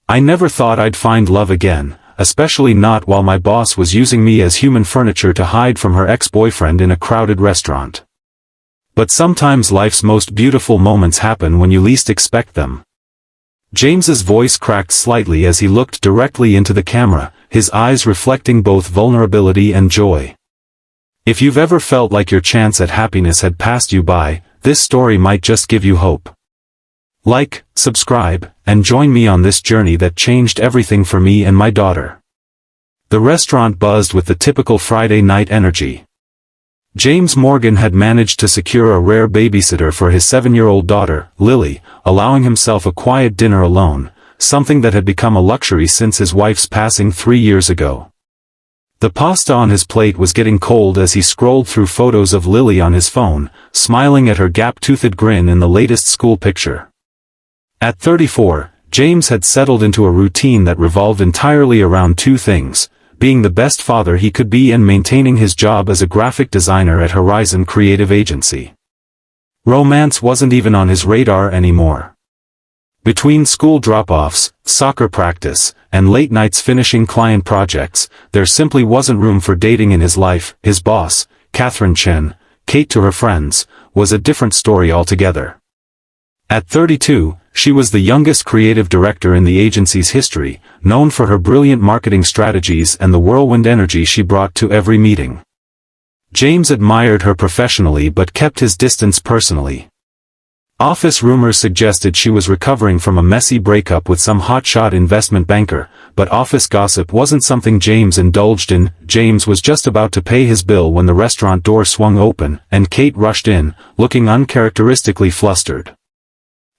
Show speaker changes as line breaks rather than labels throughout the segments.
I never thought I'd find love again, especially not while my boss was using me as human furniture to hide from her ex-boyfriend in a crowded restaurant. But sometimes life's most beautiful moments happen when you least expect them. James's voice cracked slightly as he looked directly into the camera, his eyes reflecting both vulnerability and joy. If you've ever felt like your chance at happiness had passed you by, this story might just give you hope. Like, subscribe, and join me on this journey that changed everything for me and my daughter. The restaurant buzzed with the typical Friday night energy. James Morgan had managed to secure a rare babysitter for his 7-year-old daughter, Lily, allowing himself a quiet dinner alone, something that had become a luxury since his wife's passing 3 years ago. The pasta on his plate was getting cold as he scrolled through photos of Lily on his phone, smiling at her gap-toothed grin in the latest school picture. At 34, James had settled into a routine that revolved entirely around two things: being the best father he could be and maintaining his job as a graphic designer at Horizon Creative Agency. Romance wasn't even on his radar anymore. Between school drop-offs, soccer practice, and late nights finishing client projects, there simply wasn't room for dating in his life. His boss, Catherine Chen, Kate to her friends, was a different story altogether. At 32, she was the youngest creative director in the agency's history, known for her brilliant marketing strategies and the whirlwind energy she brought to every meeting. James admired her professionally but kept his distance personally. Office rumors suggested she was recovering from a messy breakup with some hotshot investment banker, but office gossip wasn't something James indulged in. James was just about to pay his bill when the restaurant door swung open, and Kate rushed in, looking uncharacteristically flustered.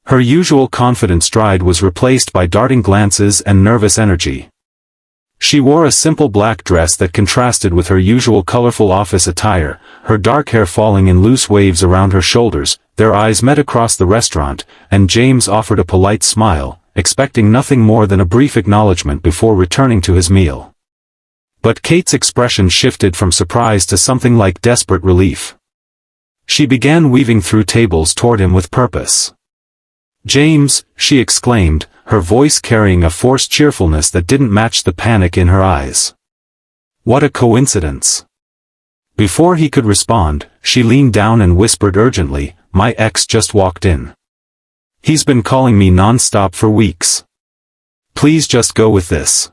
Her usual confident stride was replaced by darting glances and nervous energy. She wore a simple black dress that contrasted with her usual colorful office attire, her dark hair falling in loose waves around her shoulders. Their eyes met across the restaurant, and James offered a polite smile, expecting nothing more than a brief acknowledgement before returning to his meal. But Kate's expression shifted from surprise to something like desperate relief. She began weaving through tables toward him with purpose. "James," she exclaimed, her voice carrying a forced cheerfulness that didn't match the panic in her eyes. "What a coincidence." Before he could respond, she leaned down and whispered urgently, "My ex just walked in. He's been calling me non-stop for weeks. Please just go with this."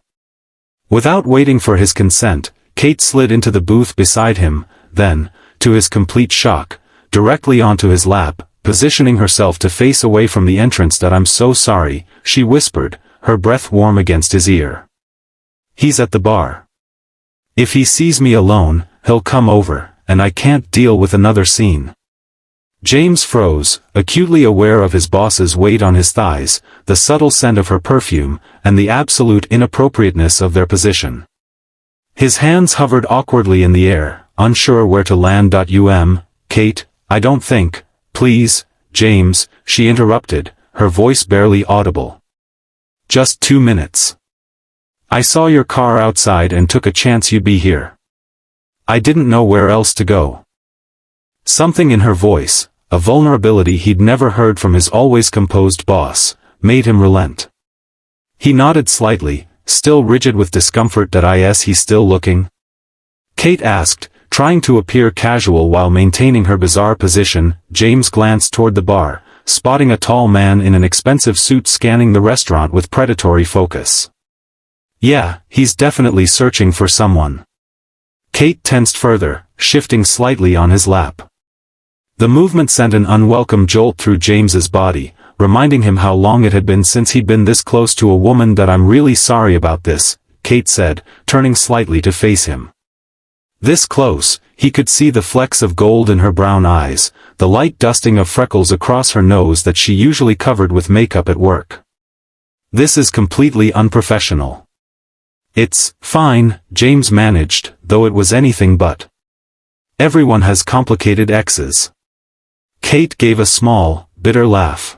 Without waiting for his consent, Kate slid into the booth beside him, then, to his complete shock, directly onto his lap, positioning herself to face away from the entrance. "That I'm so sorry," she whispered, her breath warm against his ear. "He's at the bar. If he sees me alone, he'll come over, and I can't deal with another scene." James froze, acutely aware of his boss's weight on his thighs, the subtle scent of her perfume, and the absolute inappropriateness of their position. His hands hovered awkwardly in the air, unsure where to land. "Kate, I don't think..." "Please, James," she interrupted, her voice barely audible. "Just 2 minutes. I saw your car outside and took a chance you'd be here. I didn't know where else to go." Something in her voice, a vulnerability he'd never heard from his always composed boss, made him relent. He nodded slightly, still rigid with discomfort. "He's still looking?" Kate asked, trying to appear casual while maintaining her bizarre position. James glanced toward the bar, spotting a tall man in an expensive suit scanning the restaurant with predatory focus. "Yeah, he's definitely searching for someone." Kate tensed further, shifting slightly on his lap. The movement sent an unwelcome jolt through James's body, reminding him how long it had been since he'd been this close to a woman. "I'm really sorry about this," Kate said, turning slightly to face him. This close, he could see the flecks of gold in her brown eyes, the light dusting of freckles across her nose that she usually covered with makeup at work. "This is completely unprofessional." "It's fine," James managed, though it was anything but. "Everyone has complicated exes." Kate gave a small, bitter laugh.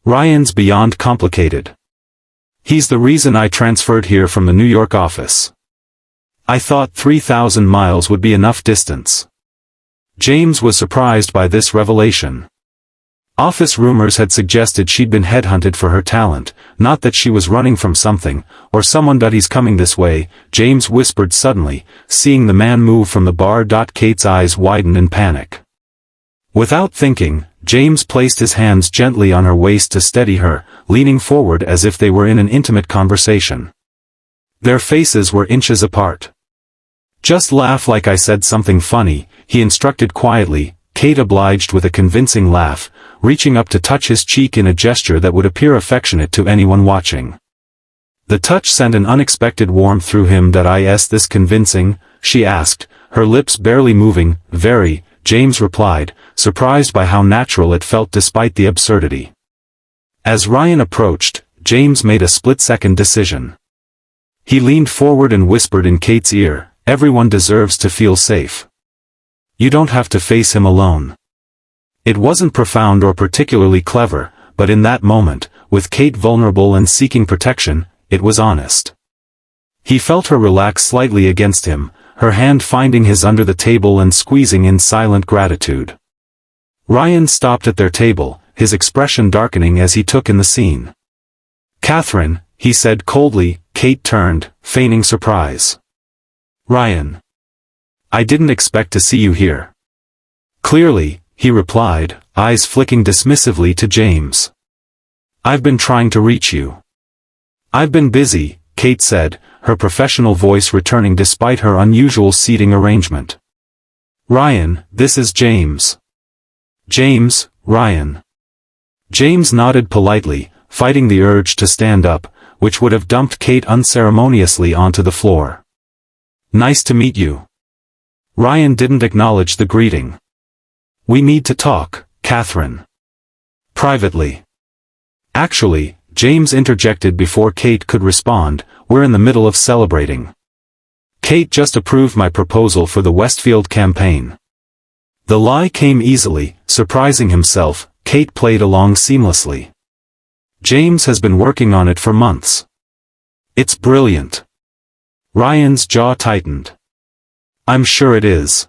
"Ryan's beyond complicated. He's the reason I transferred here from the New York office. I thought 3,000 miles would be enough distance." James was surprised by this revelation. Office rumors had suggested she'd been headhunted for her talent, not that she was running from something, or someone. He's coming this way, James whispered suddenly, seeing the man move from the bar. Kate's eyes widened in panic. Without thinking, James placed his hands gently on her waist to steady her, leaning forward as if they were in an intimate conversation. Their faces were inches apart. "Just laugh like I said something funny," he instructed quietly. Kate obliged with a convincing laugh, reaching up to touch his cheek in a gesture that would appear affectionate to anyone watching. The touch sent an unexpected warmth through him. "Is this convincing?" she asked, her lips barely moving. "Very," James replied, surprised by how natural it felt despite the absurdity. As Ryan approached, James made a split-second decision. He leaned forward and whispered in Kate's ear, "Everyone deserves to feel safe. You don't have to face him alone." It wasn't profound or particularly clever, but in that moment, with Kate vulnerable and seeking protection, it was honest. He felt her relax slightly against him, her hand finding his under the table and squeezing in silent gratitude. Ryan stopped at their table, his expression darkening as he took in the scene. "Catherine," he said coldly. Kate turned, feigning surprise. "Ryan. I didn't expect to see you here." "Clearly," he replied, eyes flicking dismissively to James. "I've been trying to reach you." "I've been busy," Kate said, her professional voice returning despite her unusual seating arrangement. "Ryan, this is James." "James, Ryan." James nodded politely, fighting the urge to stand up, which would have dumped Kate unceremoniously onto the floor. "Nice to meet you." Ryan didn't acknowledge the greeting. "We need to talk, Catherine. Privately." "Actually," James interjected before Kate could respond, "we're in the middle of celebrating. Kate just approved my proposal for the Westfield campaign." The lie came easily, surprising himself. Kate played along seamlessly. "James has been working on it for months. It's brilliant." Ryan's jaw tightened. "I'm sure it is."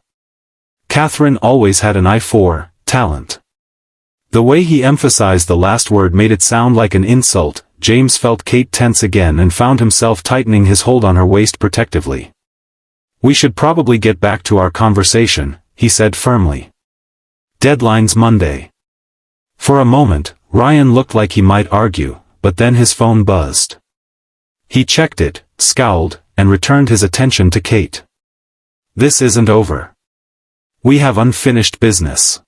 Catherine always had an eye for talent. The way he emphasized the last word made it sound like an insult. James felt Kate tense again and found himself tightening his hold on her waist protectively. "We should probably get back to our conversation," he said firmly. "Deadline's Monday." For a moment, Ryan looked like he might argue, but then his phone buzzed. He checked it, scowled, and returned his attention to Kate. "This isn't over. We have unfinished business."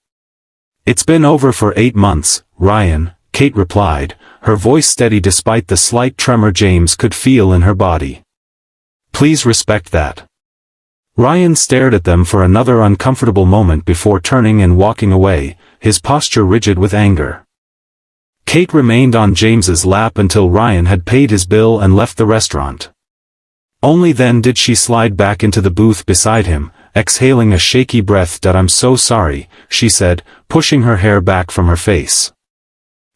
"It's been over for 8 months, Ryan," Kate replied, her voice steady despite the slight tremor James could feel in her body. "Please respect that." Ryan stared at them for another uncomfortable moment before turning and walking away, his posture rigid with anger. Kate remained on James's lap until Ryan had paid his bill and left the restaurant. Only then did she slide back into the booth beside him, exhaling a shaky breath. "I'm so sorry," she said, pushing her hair back from her face.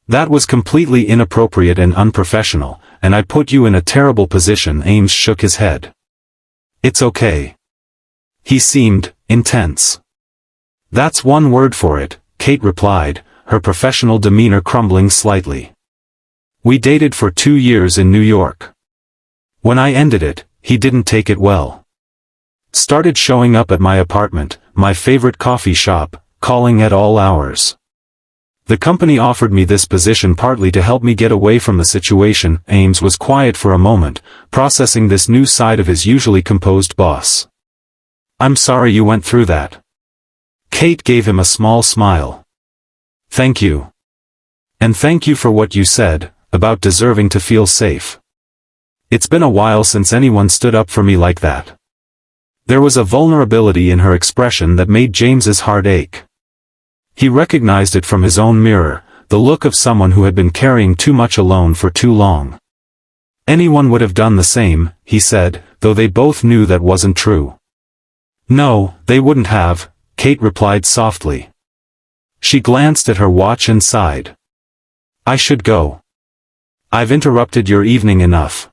"That was completely inappropriate and unprofessional, and I put you in a terrible position." Ames shook his head. "It's okay." He seemed intense. "That's one word for it," Kate replied, her professional demeanor crumbling slightly. "We dated for 2 years in New York. When I ended it, he didn't take it well. Started showing up at my apartment, my favorite coffee shop, calling at all hours. The company offered me this position partly to help me get away from the situation." Ames was quiet for a moment, processing this new side of his usually composed boss. "I'm sorry you went through that." Kate gave him a small smile. "Thank you. And thank you for what you said, about deserving to feel safe. It's been a while since anyone stood up for me like that." There was a vulnerability in her expression that made James's heart ache. He recognized it from his own mirror, the look of someone who had been carrying too much alone for too long. "Anyone would have done the same," he said, though they both knew that wasn't true. "No, they wouldn't have," Kate replied softly. She glanced at her watch and sighed. "I should go. I've interrupted your evening enough."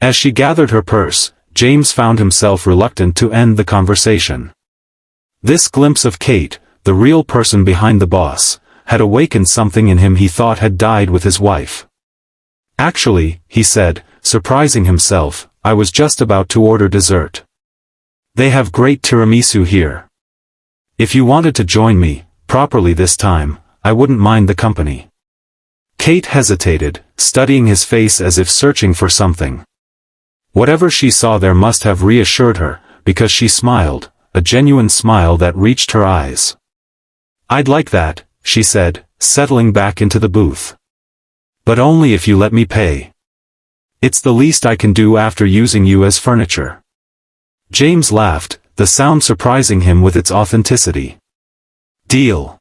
As she gathered her purse, James found himself reluctant to end the conversation. This glimpse of Kate, the real person behind the boss, had awakened something in him he thought had died with his wife. "Actually," he said, surprising himself, "I was just about to order dessert. They have great tiramisu here. If you wanted to join me, properly this time, I wouldn't mind the company." Kate hesitated, studying his face as if searching for something. Whatever she saw there must have reassured her, because she smiled, a genuine smile that reached her eyes. "I'd like that," she said, settling back into the booth. "But only if you let me pay. It's the least I can do after using you as furniture." James laughed, the sound surprising him with its authenticity. "Deal."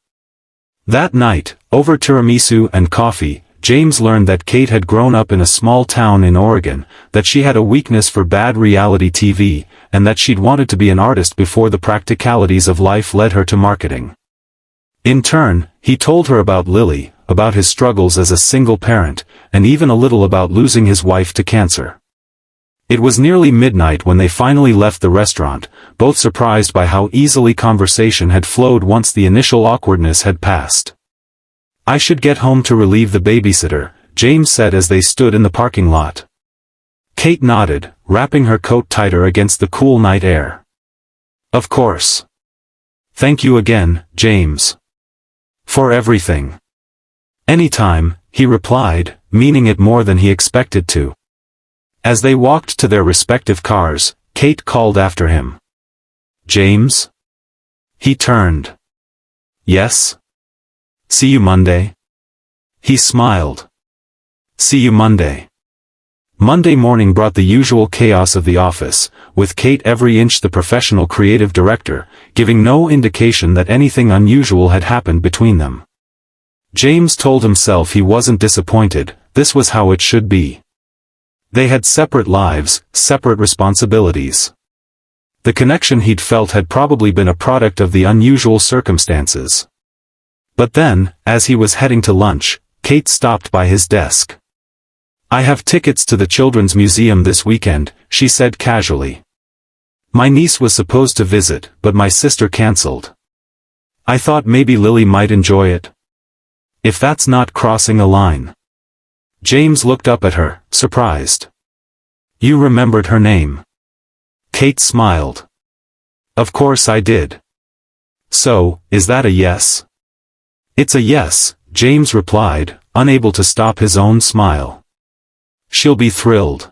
That night, over tiramisu and coffee, James learned that Kate had grown up in a small town in Oregon, that she had a weakness for bad reality TV, and that she'd wanted to be an artist before the practicalities of life led her to marketing. In turn, he told her about Lily, about his struggles as a single parent, and even a little about losing his wife to cancer. It was nearly midnight when they finally left the restaurant, both surprised by how easily conversation had flowed once the initial awkwardness had passed. "I should get home to relieve the babysitter," James said as they stood in the parking lot. Kate nodded, wrapping her coat tighter against the cool night air. "Of course. Thank you again, James. For everything." "Anytime," he replied, meaning it more than he expected to. As they walked to their respective cars, Kate called after him. "James?" He turned. "Yes?" "See you Monday?" He smiled. "See you Monday." Monday morning brought the usual chaos of the office, with Kate every inch the professional creative director, giving no indication that anything unusual had happened between them. James told himself he wasn't disappointed, this was how it should be. They had separate lives, separate responsibilities. The connection he'd felt had probably been a product of the unusual circumstances. But then, as he was heading to lunch, Kate stopped by his desk. "I have tickets to the Children's Museum this weekend," she said casually. "My niece was supposed to visit, but my sister cancelled. I thought maybe Lily might enjoy it. If that's not crossing a line." James looked up at her, surprised. "You remembered her name?" Kate smiled. "Of course I did. So, is that a yes?" "It's a yes," James replied, unable to stop his own smile. "She'll be thrilled."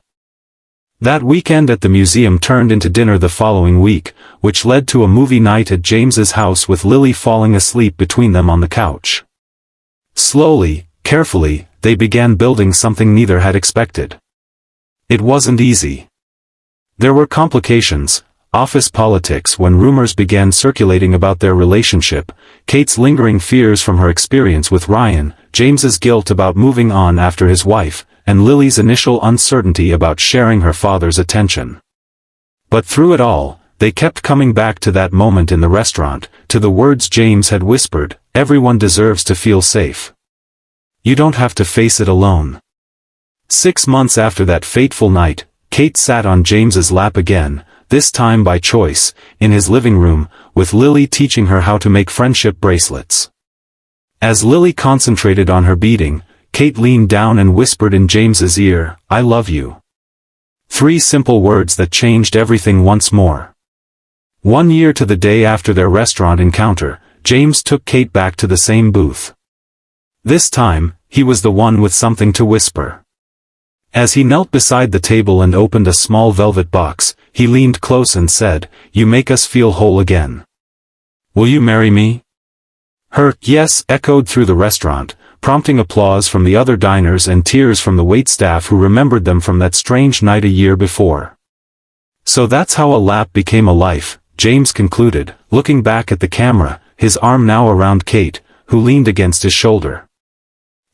That weekend at the museum turned into dinner the following week, which led to a movie night at James's house with Lily falling asleep between them on the couch. Slowly, carefully, they began building something neither had expected. It wasn't easy. There were complications, office politics when rumors began circulating about their relationship, Kate's lingering fears from her experience with Ryan, James's guilt about moving on after his wife, and Lily's initial uncertainty about sharing her father's attention. But through it all, they kept coming back to that moment in the restaurant, to the words James had whispered, "Everyone deserves to feel safe. You don't have to face it alone." 6 months after that fateful night, Kate sat on James's lap again, this time by choice, in his living room, with Lily teaching her how to make friendship bracelets. As Lily concentrated on her beading, Kate leaned down and whispered in James's ear, "I love you." 3 simple words that changed everything once more. 1 year to the day after their restaurant encounter, James took Kate back to the same booth. This time, he was the one with something to whisper. As he knelt beside the table and opened a small velvet box, he leaned close and said, "You make us feel whole again. Will you marry me?" Her "yes" echoed through the restaurant, prompting applause from the other diners and tears from the waitstaff who remembered them from that strange night a year before. "So that's how a lap became a life," James concluded, looking back at the camera, his arm now around Kate, who leaned against his shoulder.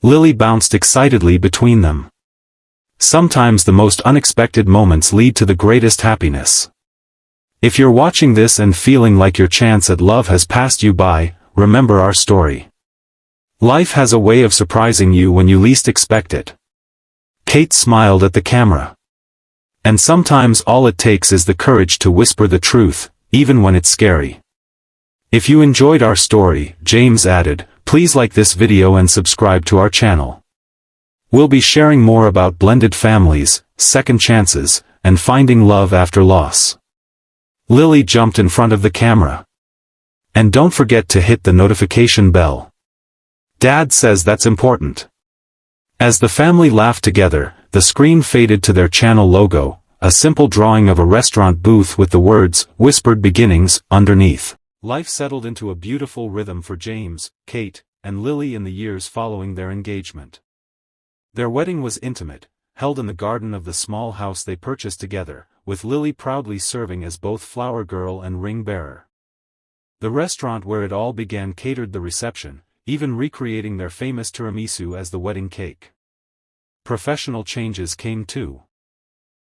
Lily bounced excitedly between them. Sometimes the most unexpected moments lead to the greatest happiness. If you're watching this and feeling like your chance at love has passed you by, remember our story. Life has a way of surprising you when you least expect it. Kate smiled at the camera. And sometimes all it takes is the courage to whisper the truth, even when it's scary. If you enjoyed our story, James added, Please like this video and subscribe to our channel. We'll be sharing more about blended families, second chances, and finding love after loss. Lily jumped in front of the camera. And don't forget to hit the notification bell. Dad says that's important. As the family laughed together, the screen faded to their channel logo, a simple drawing of a restaurant booth with the words, "Whispered Beginnings," underneath. Life settled into a beautiful rhythm for James, Kate, and Lily in the years following their engagement. Their wedding was intimate, held in the garden of the small house they purchased together, with Lily proudly serving as both flower girl and ring bearer. The restaurant where it all began catered the reception, even recreating their famous tiramisu as the wedding cake. Professional changes came too.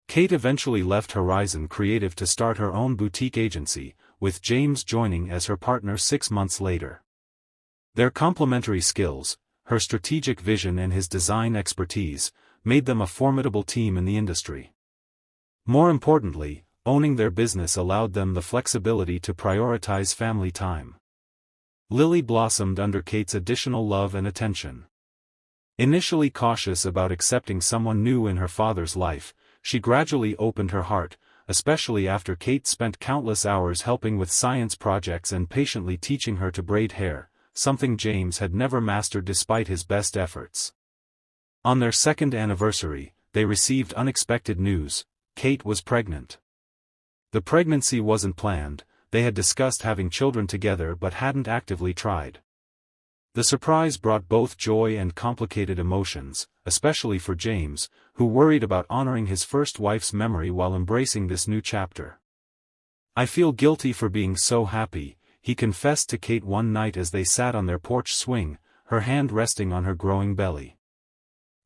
Kate eventually left Horizon Creative to start her own boutique agency, with James joining as her partner 6 months later. Their complementary skills, her strategic vision and his design expertise, made them a formidable team in the industry. More importantly, owning their business allowed them the flexibility to prioritize family time. Lily blossomed under Kate's additional love and attention. Initially cautious about accepting someone new in her father's life, she gradually opened her heart, especially after Kate spent countless hours helping with science projects and patiently teaching her to braid hair, something James had never mastered despite his best efforts. On their second anniversary, they received unexpected news: Kate was pregnant. The pregnancy wasn't planned, they had discussed having children together but hadn't actively tried. The surprise brought both joy and complicated emotions, especially for James, who worried about honoring his first wife's memory while embracing this new chapter. "I feel guilty for being so happy," he confessed to Kate one night as they sat on their porch swing, her hand resting on her growing belly.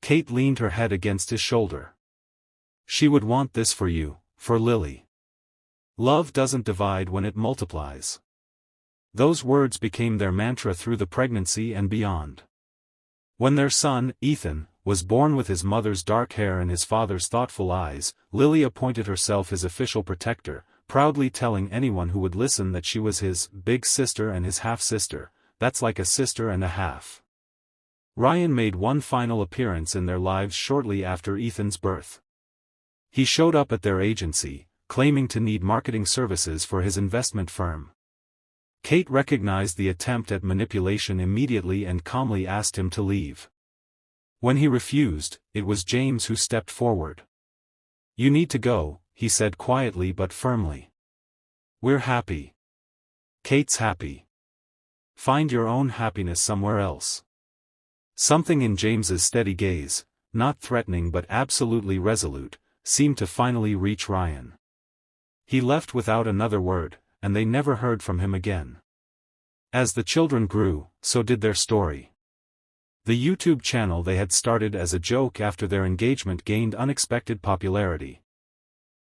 Kate leaned her head against his shoulder. "She would want this for you, for Lily. Love doesn't divide when it multiplies." Those words became their mantra through the pregnancy and beyond. When their son, Ethan, was born with his mother's dark hair and his father's thoughtful eyes, Lily appointed herself his official protector, proudly telling anyone who would listen that she was his big sister and his half-sister. "That's like a sister and a half." Ryan made one final appearance in their lives shortly after Ethan's birth. He showed up at their agency, claiming to need marketing services for his investment firm. Kate recognized the attempt at manipulation immediately and calmly asked him to leave. When he refused, it was James who stepped forward. "You need to go," he said quietly but firmly. "We're happy. Kate's happy. Find your own happiness somewhere else." Something in James's steady gaze, not threatening but absolutely resolute, seemed to finally reach Ryan. He left without another word, and they never heard from him again. As the children grew, so did their story. The YouTube channel they had started as a joke after their engagement gained unexpected popularity.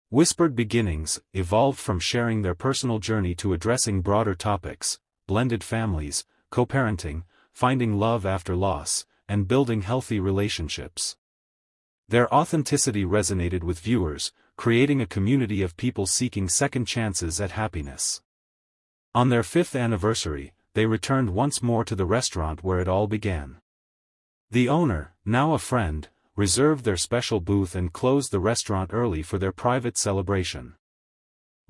Whispered Beginnings evolved from sharing their personal journey to addressing broader topics: blended families, co-parenting, finding love after loss, and building healthy relationships. Their authenticity resonated with viewers, creating a community of people seeking second chances at happiness. On their 5th anniversary, they returned once more to the restaurant where it all began. The owner, now a friend, reserved their special booth and closed the restaurant early for their private celebration.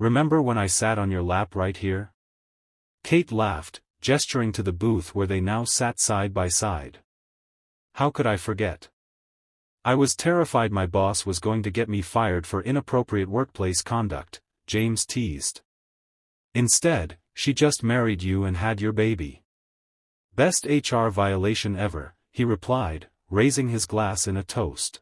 "Remember when I sat on your lap right here?" Kate laughed, gesturing to the booth where they now sat side by side. "How could I forget? I was terrified my boss was going to get me fired for inappropriate workplace conduct," James teased. "Instead, she just married you and had your baby." "Best HR violation ever," he replied, raising his glass in a toast.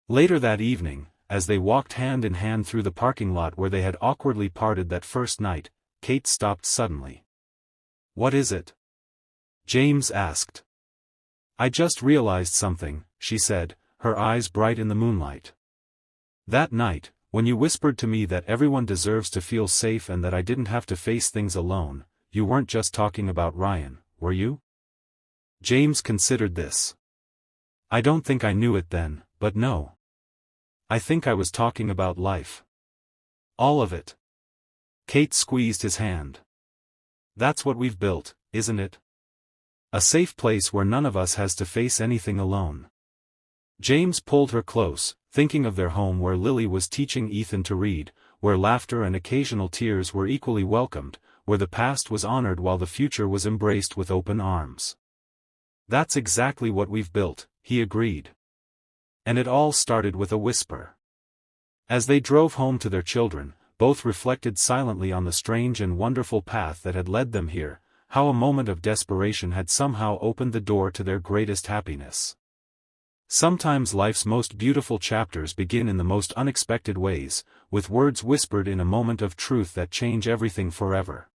Later that evening, as they walked hand in hand through the parking lot where they had awkwardly parted that first night, Kate stopped suddenly. "What is it?" James asked. "I just realized something," she said, her eyes bright in the moonlight. "That night, when you whispered to me that everyone deserves to feel safe and that I didn't have to face things alone, you weren't just talking about Ryan, were you?" James considered this. "I don't think I knew it then, but no. I think I was talking about life. All of it." Kate squeezed his hand. "That's what we've built, isn't it? A safe place where none of us has to face anything alone. James pulled her close, thinking of their home where Lily was teaching Ethan to read, where laughter and occasional tears were equally welcomed, where the past was honored while the future was embraced with open arms. That's exactly what we've built, he agreed. And it all started with a whisper. As they drove home to their children, both reflected silently on the strange and wonderful path that had led them here, how a moment of desperation had somehow opened the door to their greatest happiness. Sometimes life's most beautiful chapters begin in the most unexpected ways, with words whispered in a moment of truth that change everything forever.